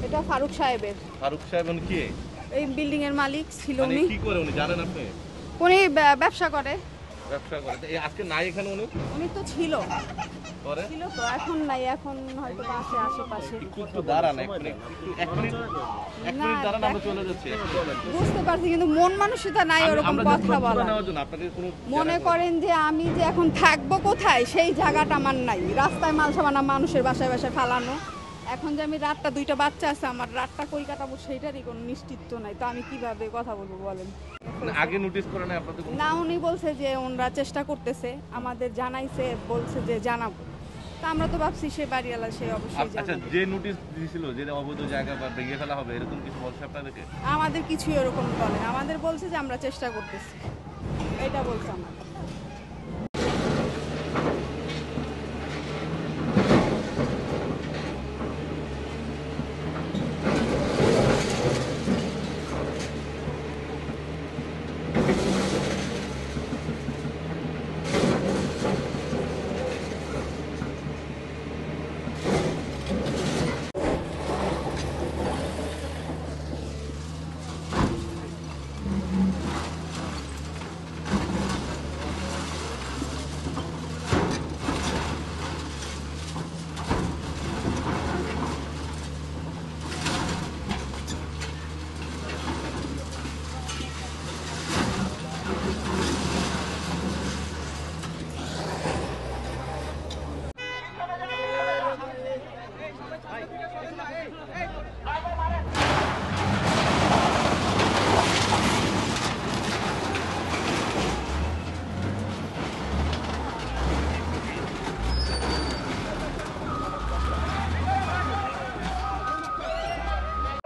এটা ফারুক সাহেবের। ফারুক সাহেব কি? এই বিল্ডিং এর মালিক ছিল উনি। কি করে উনি জানেন আপনি? উনি ব্যবসা করে। ব্যবসা করে। এই আজকে নাই এখানে উনি? উনি তো ছিল। পরে? ছিল তো, এখন নাই, এখন হয়তো পাশে আশেপাশে। একটু দাঁড়ান, এক মিনিট দাঁড়ান, আমরা চলে যাচ্ছি। বুঝতে পারছি, কিন্তু মন মানসিকতা নাই ওরকম কথা বলা। মনে করেন যে আমি যে এখন থাকবো কোথায় সেই জায়গাটা আমার নাই। রাস্তায় মাল সামানা মানুষের বাসায় বাসায় ফালানো। এখন যে আমি রাতটা, দুইটা বাচ্চা আছে, আমার রাতটা কই কাটাবো সেইটারই কোনো নিশ্চিত নাই। তো আমি কিভাবে কথা বলবো বলেন? আগে নোটিস করে নাই আপনাদের? না, উনি বলছে যে ওনারা চেষ্টা করতেছে, আমাদের জানাইছে, বলছে যে জানাবো। তা আমরা তো ভাবছি সে বাড়িওয়ালা, সে অবশ্যই জানাবে। আচ্ছা, যে নোটিশ দিয়েছিল যে অবৈধ জায়গা বা ভেঙে ফেলা হবে, এরকম কিছু বলছে আপনাদেরকে? আমাদের কিছুই এরকম বলে, আমাদের বলছে যে আমরা চেষ্টা করতেছি, এটা বলছে আমাদের।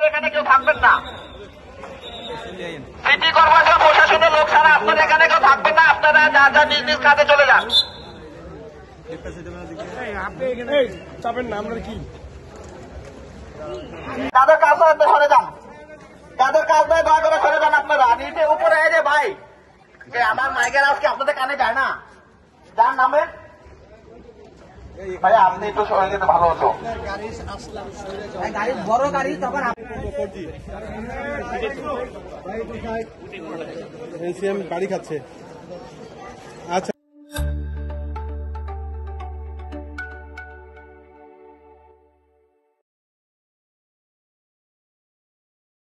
এখানে কেউ থাকবেন না, সিটি কর্পোরেশন প্রশাসনের লোক ছাড়া আপনারা এখানে কেউ থাকবেন না। আপনারা যা যা নিজ নিজ কাজে চলে যান। চাপেন না, আমরা কি যাদের কাজ নয় সরে যান, যাদের কাজ নয় দয়া করে সরে যান। আপনারা নিচে উপরে এই যে ভাই, আমার মাইকের আজকে আপনাদের কানে যায় না, যার নামে ভাই আপনি একটু সরে যেতে ভালো হতো। গাড়ি বড় গাড়ি তখন গাড়ি খাচ্ছে।